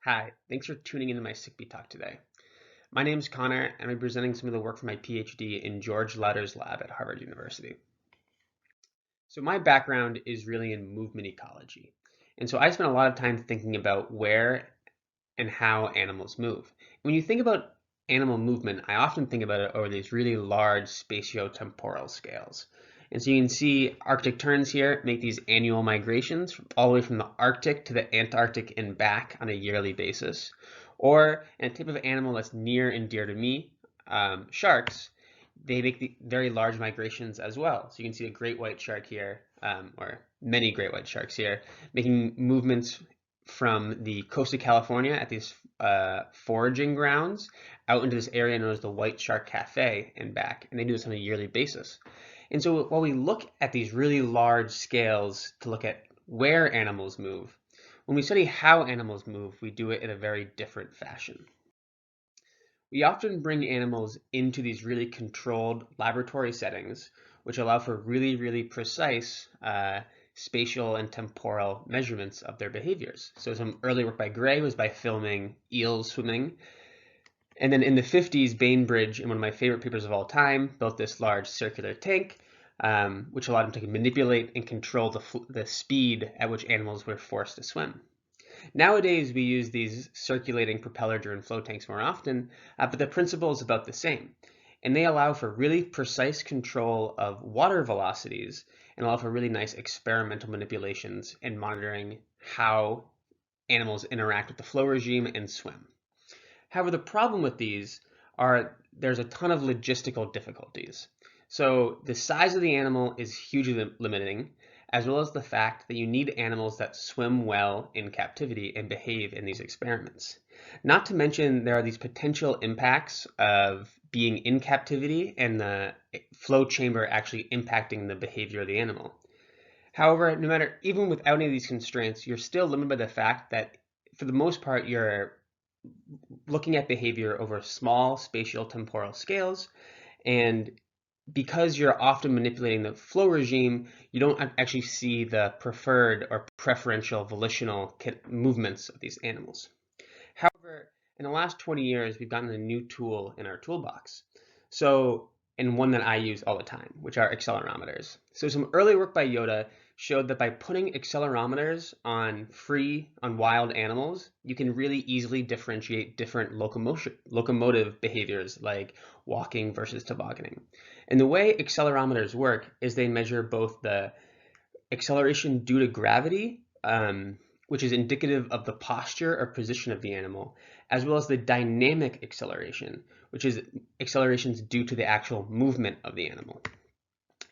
Hi, thanks for tuning into my sick beat talk today. My name is Connor, and I'm presenting some of the work from my PhD in George Lauder's lab at Harvard University. So my background is really in movement ecology. And so I spent a lot of time thinking about where and how animals move. When you think about animal movement, I often think about it over these really large spatio-temporal scales. And so you can see Arctic terns here make these annual migrations all the way from the Arctic to the Antarctic and back on a yearly basis. Or in a type of animal that's near and dear to me, sharks, they make the very large migrations as well. So you can see a great white shark here, or many great white sharks here, making movements from the coast of California at these foraging grounds out into this area known as the White Shark Cafe and back. And they do this on a yearly basis. And so while we look at these really large scales to look at where animals move, when we study how animals move, we do it in a very different fashion. We often bring animals into these really controlled laboratory settings, which allow for really, really precise spatial and temporal measurements of their behaviors. So some early work by Gray was by filming eels swimming. And then in the 50s, Bainbridge, in one of my favorite papers of all time, built this large circular tank, which allowed him to manipulate and control the speed at which animals were forced to swim. Nowadays, we use these circulating propeller-driven flow tanks more often, but the principle is about the same. And they allow for really precise control of water velocities and allow for really nice experimental manipulations and monitoring how animals interact with the flow regime and swim. However, the problem with these are there's a ton of logistical difficulties. So the size of the animal is hugely limiting, as well as the fact that you need animals that swim well in captivity and behave in these experiments. Not to mention there are these potential impacts of being in captivity and the flow chamber actually impacting the behavior of the animal. However, no matter, even without any of these constraints, you're still limited by the fact that for the most part, you're looking at behavior over small spatial temporal scales. And because you're often manipulating the flow regime, you don't actually see the preferred or preferential volitional movements of these animals. However, in the last 20 years, we've gotten a new tool in our toolbox. So, and one that I use all the time, which are accelerometers. So some early work by Yoda showed that by putting accelerometers on wild animals, you can really easily differentiate different locomotive behaviors like walking versus tobogganing. And the way accelerometers work is they measure both the acceleration due to gravity, which is indicative of the posture or position of the animal, as well as the dynamic acceleration, which is accelerations due to the actual movement of the animal.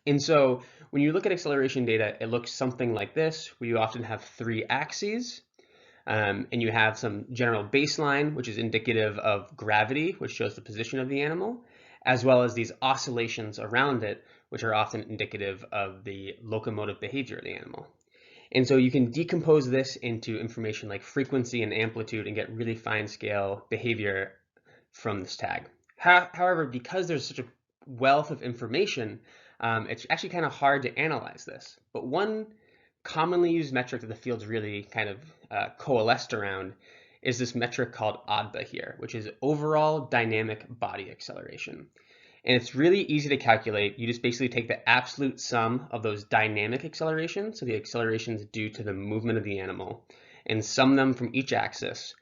And so when you look at acceleration data, it looks something like this, where you often have three axes, and you have some general baseline, which is indicative of gravity, which shows the position of the animal, as well as these oscillations around it, which are often indicative of the locomotive behavior of the animal. And so you can decompose this into information like frequency and amplitude and get really fine scale behavior from this tag. However, because there's such a wealth of information, it's actually kind of hard to analyze this. But one commonly used metric that the field's really kind of coalesced around is this metric called ODBA here, which is overall dynamic body acceleration. And it's really easy to calculate. You just basically take the absolute sum of those dynamic accelerations, so the accelerations due to the movement of the animal, and sum them from each axis.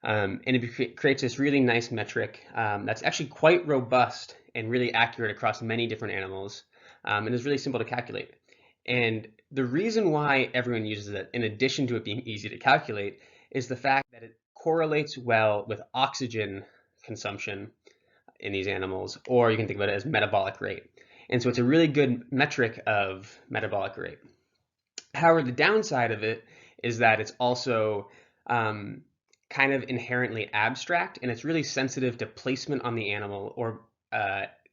And it creates this really nice metric that's actually quite robust and really accurate across many different animals, and is really simple to calculate. And the reason why everyone uses it, in addition to it being easy to calculate, is the fact that it correlates well with oxygen consumption in these animals, or you can think about it as metabolic rate. And so it's a really good metric of metabolic rate. However, the downside of it is that it's also kind of inherently abstract, and it's really sensitive to placement on the animal, or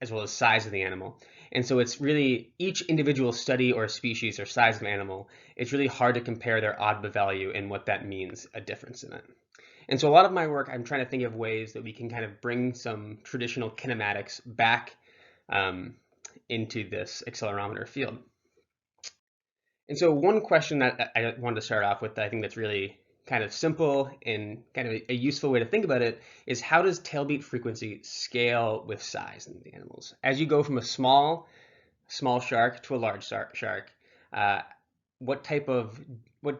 as well as size of the animal. And so it's really each individual study or species or size of animal, it's really hard to compare their ODBA value and what that means, a difference in it. And so a lot of my work, I'm trying to think of ways that we can kind of bring some traditional kinematics back into this accelerometer field. And so one question that I wanted to start off with that I think that's really kind of simple and kind of a useful way to think about it is, how does tailbeat frequency scale with size in the animals? As you go from a small shark to a large shark, uh, what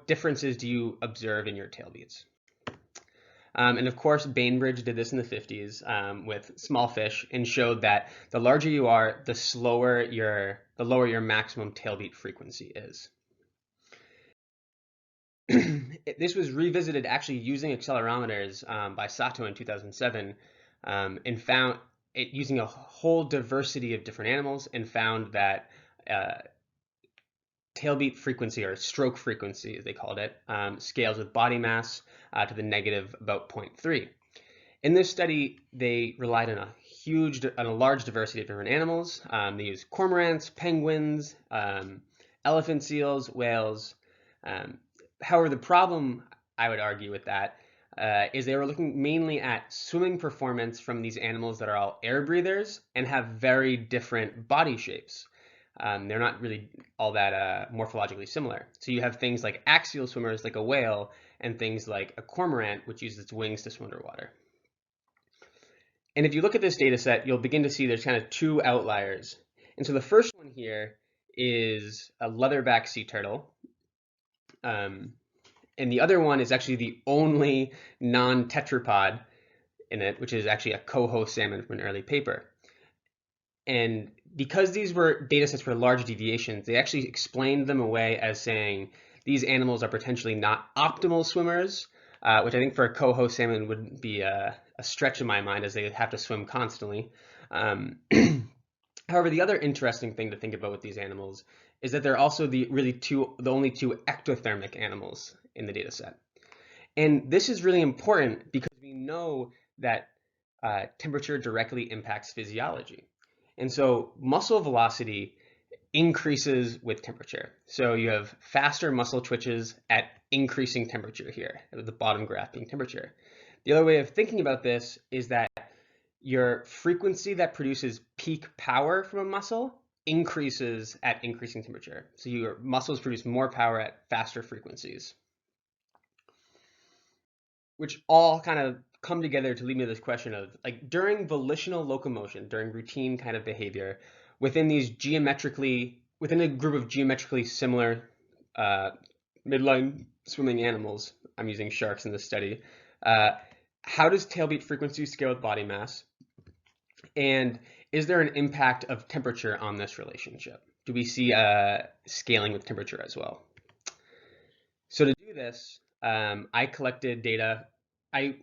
differences do you observe in your tailbeats? And of course, Bainbridge did this in the 50s with small fish and showed that the larger you are, the lower your maximum tailbeat frequency is. This was revisited actually using accelerometers by Sato in 2007, and found it using a whole diversity of different animals, and found that tailbeat frequency, or stroke frequency as they called it, scales with body mass to the negative about 0.3. In this study, they relied on a large diversity of different animals. They used cormorants, penguins, elephant seals, whales. However, the problem, I would argue, with that is they were looking mainly at swimming performance from these animals that are all air breathers and have very different body shapes. They're not really all that morphologically similar. So you have things like axial swimmers, like a whale, and things like a cormorant, which uses its wings to swim underwater. And if you look at this data set, you'll begin to see there's kind of two outliers. And so the first one here is a leatherback sea turtle. And the other one is actually the only non-tetrapod in it, which is actually a coho salmon from an early paper. And because these were data sets for large deviations, they actually explained them away as saying these animals are potentially not optimal swimmers, which I think for a coho salmon would be a stretch in my mind, as they have to swim constantly. However, the other interesting thing to think about with these animals is that they're also the only two ectothermic animals in the data set. And this is really important because we know that temperature directly impacts physiology. And so muscle velocity increases with temperature. So you have faster muscle twitches at increasing temperature here, the bottom graph being temperature. The other way of thinking about this is that your frequency that produces peak power from a muscle increases at increasing temperature. So your muscles produce more power at faster frequencies, which all kind of come together to lead me to this question of, like, during volitional locomotion, during routine kind of behavior, within a group of geometrically similar midline swimming animals, I'm using sharks in this study, how does tailbeat frequency scale with body mass? And is there an impact of temperature on this relationship? Do we see scaling with temperature as well? So to do this, I collected data. I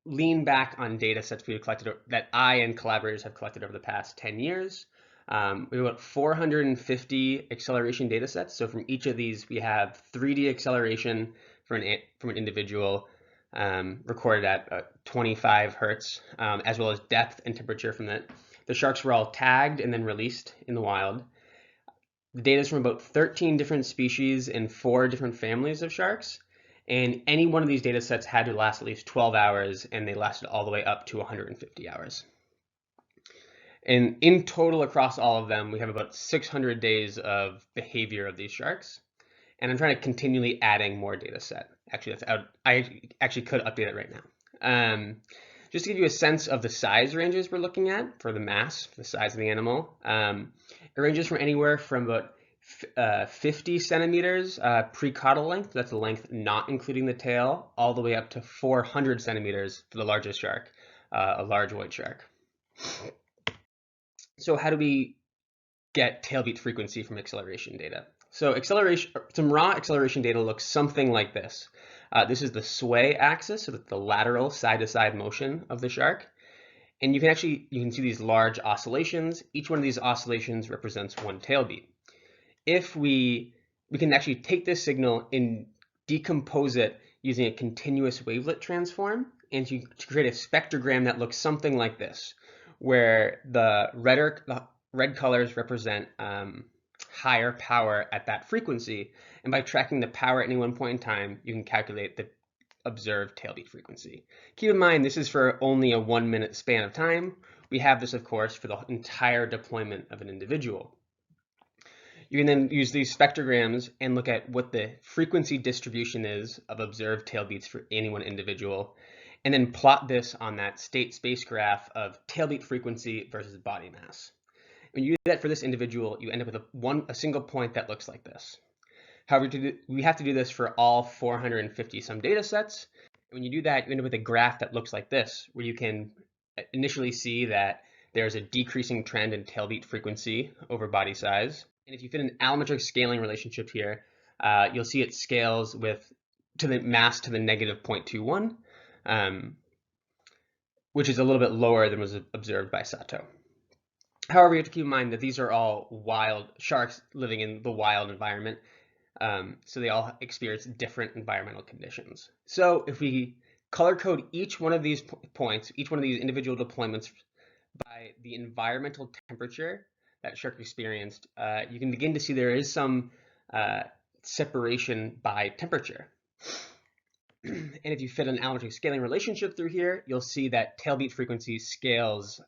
lean back on data sets we have collected, that I and collaborators have collected over the past 10 years. We have about 450 acceleration data sets. So from each of these, we have 3D acceleration from an individual recorded at 25 hertz, as well as depth and temperature from it. The sharks were all tagged and then released in the wild. The data is from about 13 different species and 4 different families of sharks. And any one of these data sets had to last at least 12 hours, and they lasted all the way up to 150 hours. And in total, across all of them, we have about 600 days of behavior of these sharks. And I'm trying to continually adding more data set. Actually, that's out. I actually could update it right now. Just to give you a sense of the size ranges we're looking at for the mass, the size of the animal, it ranges from anywhere from about 50 centimeters pre-caudal length, that's the length not including the tail, all the way up to 400 centimeters for the largest shark, a large white shark. So how do we get tailbeat frequency from acceleration data? So some raw acceleration data looks something like this. This is the sway axis, so the lateral side-to-side motion of the shark. And you can see these large oscillations. Each one of these oscillations represents one tailbeat. If we can actually take this signal and decompose it using a continuous wavelet transform, and to create a spectrogram that looks something like this, where the red colors represent higher power at that frequency, and by tracking the power at any one point in time, you can calculate the observed tailbeat frequency. Keep in mind, this is for only a 1 minute span of time. We have this, of course, for the entire deployment of an individual. You can then use these spectrograms and look at what the frequency distribution is of observed tailbeats for any one individual, and then plot this on that state space graph of tailbeat frequency versus body mass. When you do that for this individual, you end up with a single point that looks like this. However, we have to do this for all 450 some data sets. When you do that, you end up with a graph that looks like this, where you can initially see that there's a decreasing trend in tailbeat frequency over body size. And if you fit an allometric scaling relationship here, you'll see it scales to the mass to the negative 0.21, which is a little bit lower than was observed by Sato. However, you have to keep in mind that these are all wild sharks living in the wild environment, so they all experience different environmental conditions. So if we color code each one of these points, each one of these individual deployments by the environmental temperature that shark experienced, you can begin to see there is some separation by temperature. And if you fit an allometric scaling relationship through here, you'll see that tailbeat frequency scales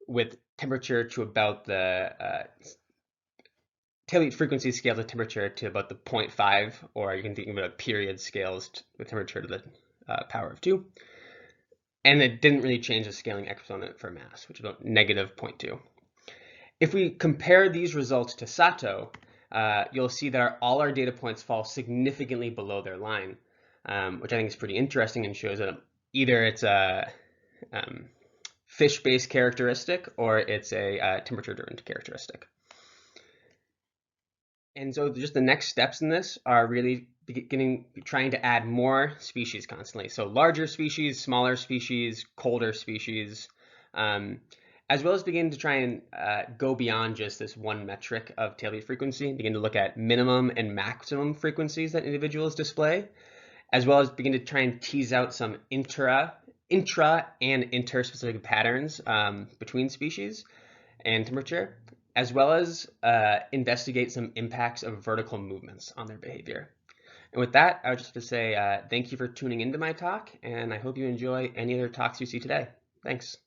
with temperature to about the tailbeat frequency scales with temperature to about the 0.5, or you can think of it as period scales with temperature to the power of 2. And it didn't really change the scaling exponent for mass, which is about negative 0.2. If we compare these results to Sato, you'll see that all our data points fall significantly below their line, which I think is pretty interesting and shows that either it's a fish-based characteristic or it's a temperature-driven characteristic. And so just the next steps in this are really trying to add more species constantly. So larger species, smaller species, colder species, as well as begin to try and go beyond just this one metric of tailbeat frequency, begin to look at minimum and maximum frequencies that individuals display, as well as begin to try and tease out some intra and interspecific patterns between species and temperature, as well as investigate some impacts of vertical movements on their behavior. And with that, I would just have to say thank you for tuning into my talk, and I hope you enjoy any other talks you see today. Thanks.